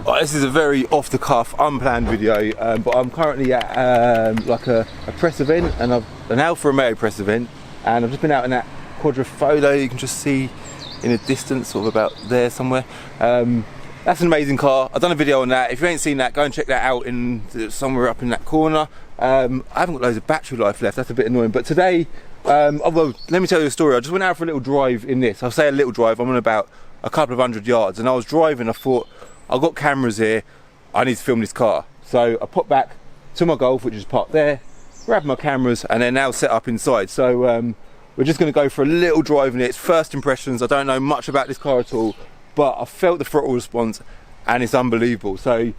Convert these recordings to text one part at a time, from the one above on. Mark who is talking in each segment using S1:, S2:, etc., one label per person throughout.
S1: This is a very off-the-cuff, unplanned video, but I'm currently at like a press event, and an Alfa Romeo press event, and I've just been out in that Quadrofoglio. You can just see in the distance, sort of about there somewhere. That's an amazing car. I've done a video on that. If you ain't seen that, go and check that out in somewhere up in that corner. I haven't got loads of battery life left. That's a bit annoying. But today, well, let me tell you a story. I just went out for a little drive in this. I'll say a little drive. I'm on about a couple of 100 yards, and I was driving. I thought, I've got cameras here. I need to film this car. So I popped back to my Golf, which is parked there, grabbed my cameras, and they're now set up inside. So we're just going to go for a little drive in it. It's first impressions. I don't know much about this car at all, but I felt the throttle response, and it's unbelievable. So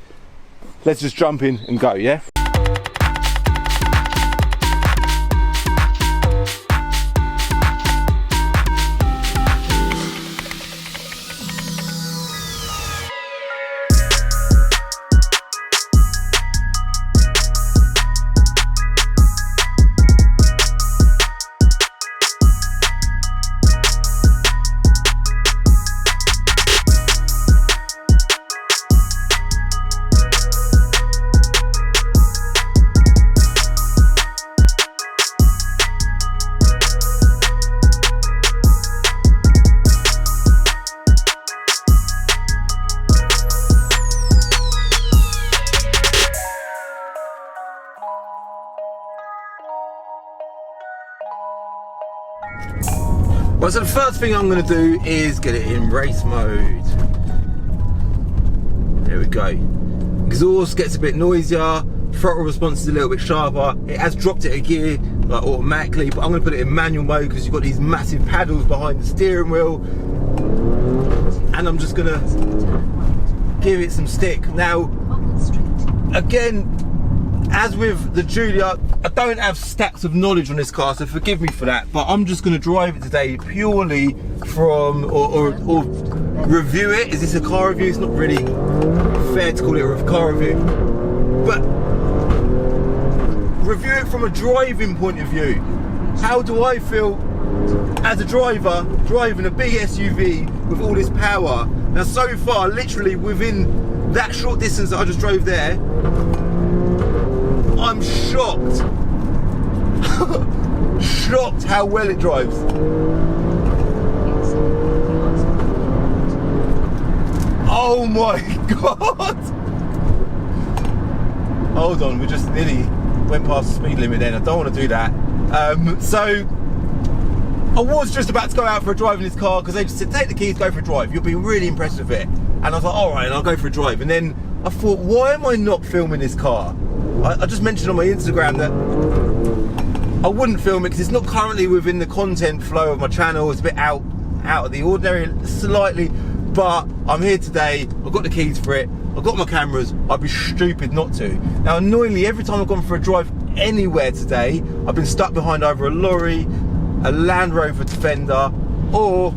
S1: let's just jump in and go, yeah? Well, so the first thing I'm going to do is get it in race mode. There we go. Exhaust gets a bit noisier, throttle response is a little bit sharper. It has dropped it a gear like automatically, but I'm going to put it in manual mode because you've got these massive paddles behind the steering wheel. And I'm just going to give it some stick. Now, again, as with the Giulia, I don't have stacks of knowledge on this car, so forgive me for that, but I'm just going to drive it today purely from, or review it. Is this a car review? It's not really fair to call it a car review, but review it from a driving point of view. How do I feel as a driver driving a big SUV with all this power? Now, so far, literally within that short distance that I just drove there, I'm shocked. Shocked how well it drives. Oh my god! Hold on, we just nearly went past the speed limit then. I don't want to do that. So I was just about to go out for a drive in this car because they just said, take the keys, go for a drive. You'll be really impressed with it. And I was like, alright, I'll go for a drive. And then I thought, why am I not filming this car? I just mentioned on my Instagram that I wouldn't film it because it's not currently within the content flow of my channel. It's a bit out of the ordinary slightly, but I'm here today. I've got the keys for it. I've got my cameras. I'd be stupid not to. Now, annoyingly, every time I've gone for a drive anywhere today, I've been stuck behind either a lorry, a Land Rover Defender, or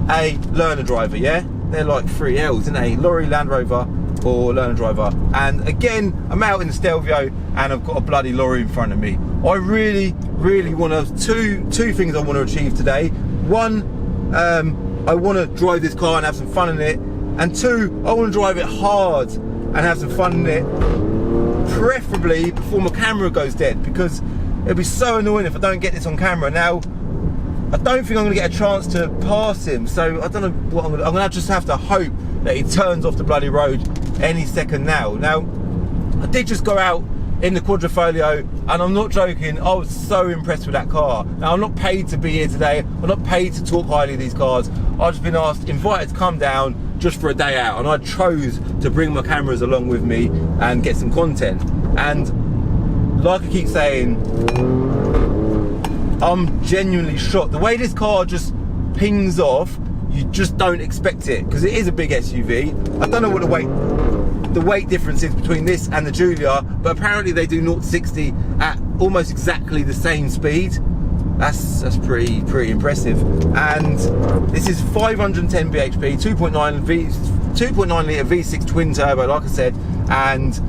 S1: a learner driver, yeah? They're like 3 L's, isn't they? Lorry, Land Rover, or learner driver. And again, I'm out in the Stelvio and I've got a bloody lorry in front of me. I really want to, two things I want to achieve today. One, I want to drive this car and have some fun in it, and two, I want to drive it hard and have some fun in it, preferably before my camera goes dead, because it'll be so annoying if I don't get this on camera. Now, I don't think I'm going to get a chance to pass him, so I don't know what I'm going to just have to hope that he turns off the bloody road any second now. Now, I did just go out in the Quadrofoglio, and I'm not joking, I was so impressed with that car. Now, I'm not paid to be here today, I'm not paid to talk highly of these cars. I've just been invited to come down just for a day out, and I chose to bring my cameras along with me and get some content. And like I keep saying, I'm genuinely shocked. The way this car just pings off, you just don't expect it, because it is a big SUV. I don't know what the weight difference is between this and the Giulia, but apparently they do 0 to 60 at almost exactly the same speed. That's pretty impressive. And this is 510 bhp, 2.9 litre V6 twin turbo, like I said, and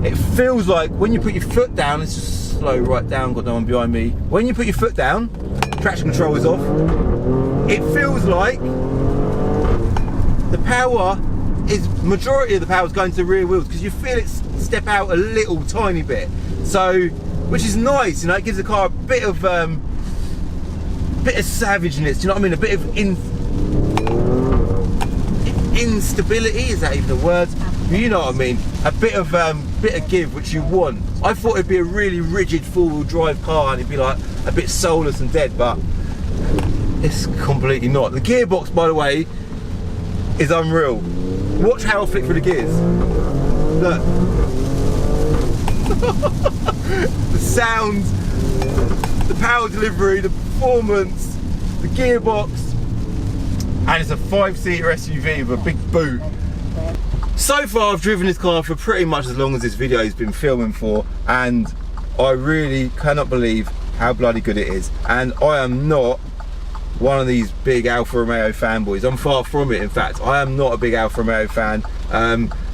S1: it feels like when you put your foot down, let's just slow right down, got no one behind me. When you put your foot down, traction control is off, it feels like the power is majority of the power is going to the rear wheels, because you feel it step out a little tiny bit. So, which is nice, you know, it gives the car a bit of savageness, do you know what I mean? A bit of instability, is that even a word? You know what I mean? A bit of give, which you want. I thought it'd be a really rigid four-wheel drive car and it'd be like a bit soulless and dead, but it's completely not. The gearbox, by the way, is unreal. Watch how I flick through the gears. Look. The sounds, the power delivery, the performance, the gearbox, and it's a 5-seater SUV with a big boot. So far I've driven this car for pretty much as long as this video has been filming for, and I really cannot believe how bloody good it is. And I am not one of these big Alfa Romeo fanboys. I'm far from it, in fact. I am not a big Alfa Romeo fan,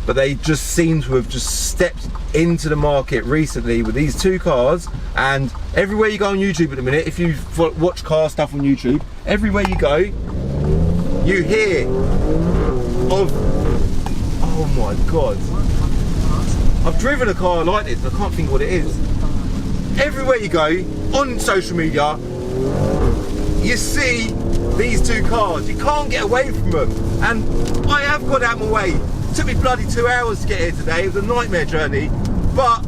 S1: but they just seem to have just stepped into the market recently with these two cars. And everywhere you go on YouTube at the minute, if you watch car stuff on YouTube, everywhere you go, you hear of, oh my god, I've driven a car like this, I can't think what it is. Everywhere you go on social media, you see these two cars. You can't get away from them, and I have gone out my way. It took me bloody 2 hours to get here today. It was a nightmare journey, but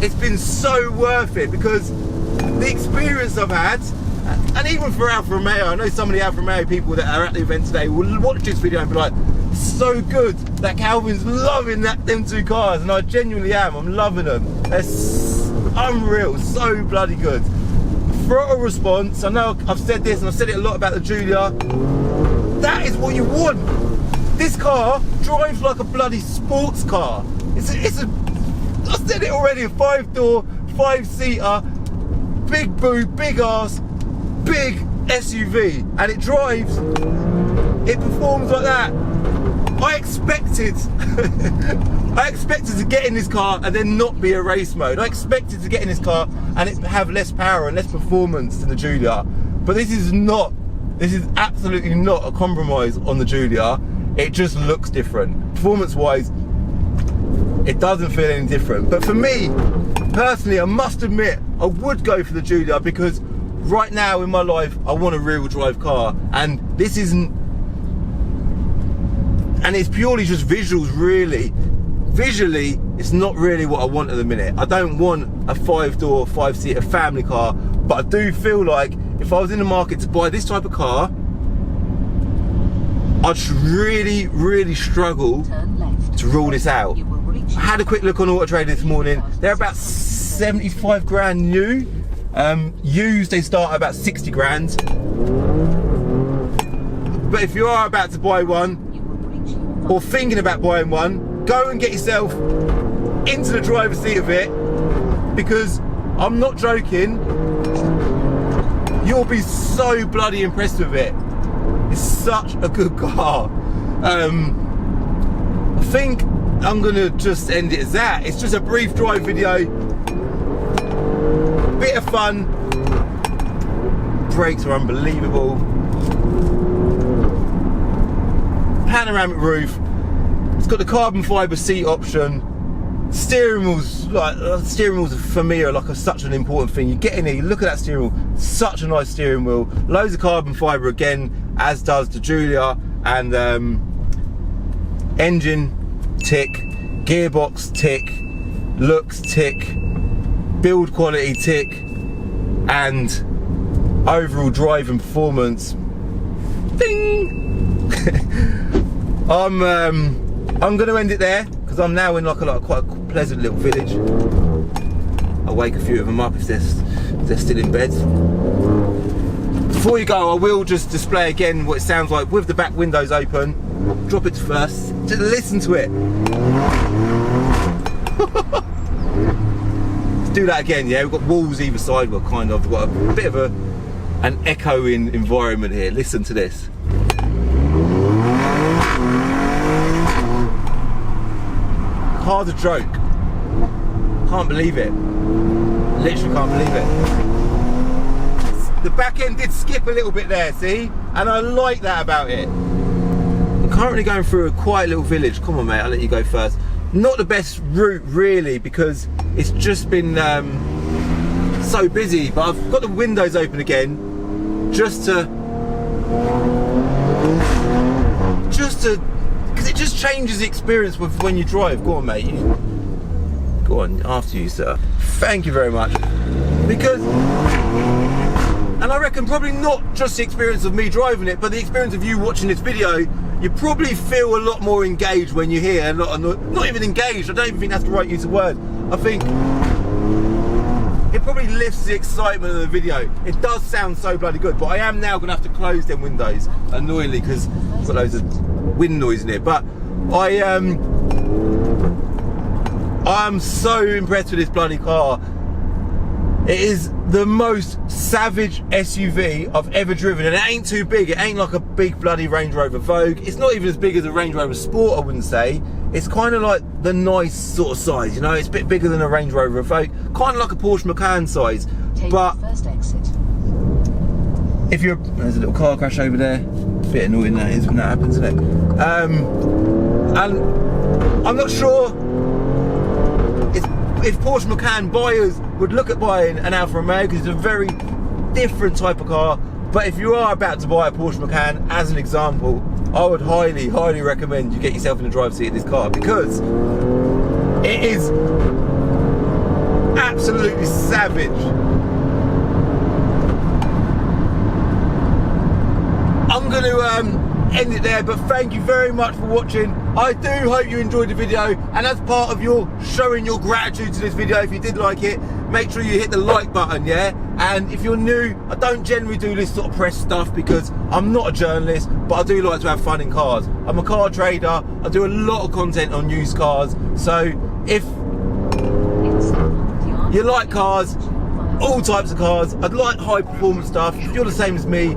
S1: it's been so worth it, because the experience I've had, and even for Alfa Romeo, I know some of the Alfa Romeo people that are at the event today will watch this video and be like, so good that Calvin's loving them two cars, and I genuinely am. I'm loving them. They're unreal, so bloody good. Throttle response, I know I've said this and I've said it a lot about the Giulia, that is what you want. This car drives like a bloody sports car. It's a I said it already, a 5-door, 5-seater, big boot, big arse, big SUV, and it drives, it performs like that. I expected to get in this car and then not be a race mode. I expected to get in this car and it have less power and less performance than the Giulia. But this is absolutely not a compromise on the Giulia. It just looks different. Performance-wise, it doesn't feel any different. But for me, personally, I must admit, I would go for the Giulia, because right now in my life, I want a rear-wheel drive car, and this isn't. And it's purely just visuals, really. Visually, it's not really what I want at the minute. I don't want a 5-door, 5-seater family car, but I do feel like if I was in the market to buy this type of car, I'd really, really struggle to rule this out. I had a quick look on Auto Trader this morning. They're about 75 grand new. Used, they start at about 60 grand. But if you are about to buy one, or thinking about buying one, go and get yourself into the driver's seat of it, because I'm not joking, you'll be so bloody impressed with it. It's such a good car. I think I'm gonna just end it as that. It's just a brief drive video, bit of fun. Brakes are unbelievable. Panoramic roof. It's got the carbon fibre seat option. Steering wheels for me are like such an important thing. You get in here, you look at that steering wheel, such a nice steering wheel. Loads of carbon fibre again, as does the Giulia. And engine tick, gearbox tick, looks tick, build quality tick, and overall drive and performance, ding. I'm going to end it there, because I'm now in like quite a pleasant little village. I'll wake a few of them up if they're still in bed. Before you go, I will just display again what it sounds like with the back windows open. Drop it to first, just listen to it. Let's do that again, yeah? We've got walls either side, we've got a bit of an echoing environment here. Listen to this. Car's a joke. Can't believe it. Literally can't believe it. The back end did skip a little bit there, see? And I like that about it. I'm currently going through a quiet little village. Come on, mate, I'll let you go first. Not the best route, really, because it's just been so busy, but I've got the windows open again just to, because it just changes the experience with when you drive. Go on, mate. Go on, after you, sir. Thank you very much. Because, and I reckon probably not just the experience of me driving it, but the experience of you watching this video, you probably feel a lot more engaged when you're here. Not even engaged, I don't even think that's the right use of word. I think it probably lifts the excitement of the video. It does sound so bloody good, but I am now going to have to close them windows, annoyingly, because I've got loads of wind noise in it. But I'm so impressed with this bloody car. It is the most savage SUV I've ever driven, and it ain't too big. It ain't like a big bloody Range Rover Vogue. It's not even as big as a Range Rover Sport, I wouldn't say. It's kind of like the nice sort of size, you know. It's a bit bigger than a Range Rover Vogue, kind of like a Porsche Macan size. But
S2: first exit.
S1: if you're, there's a little car crash over there. Bit annoying that is when that happens, isn't it? And I'm not sure if Porsche Macan buyers would look at buying an Alfa Romeo, because it's a very different type of car. But if you are about to buy a Porsche Macan, as an example, I would highly, highly recommend you get yourself in the driver's seat of this car, because it is absolutely savage. I'm going to end it there, but thank you very much for watching. I do hope you enjoyed the video, and as part of your showing your gratitude to this video, if you did like it, make sure you hit the like button, yeah? And if you're new, I don't generally do this sort of press stuff because I'm not a journalist, but I do like to have fun in cars. I'm a car trader, I do a lot of content on used cars, so if you like cars, all types of cars, I'd like high performance stuff, if you're the same as me,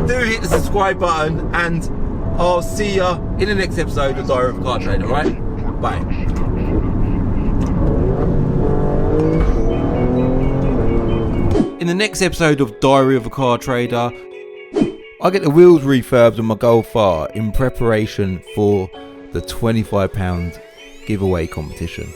S1: do hit the subscribe button, and I'll see ya in the next episode of Diary of a Car Trader, right? Bye. In the next episode of Diary of a Car Trader, I get the wheels refurbed on my Golf R in preparation for the £25 giveaway competition.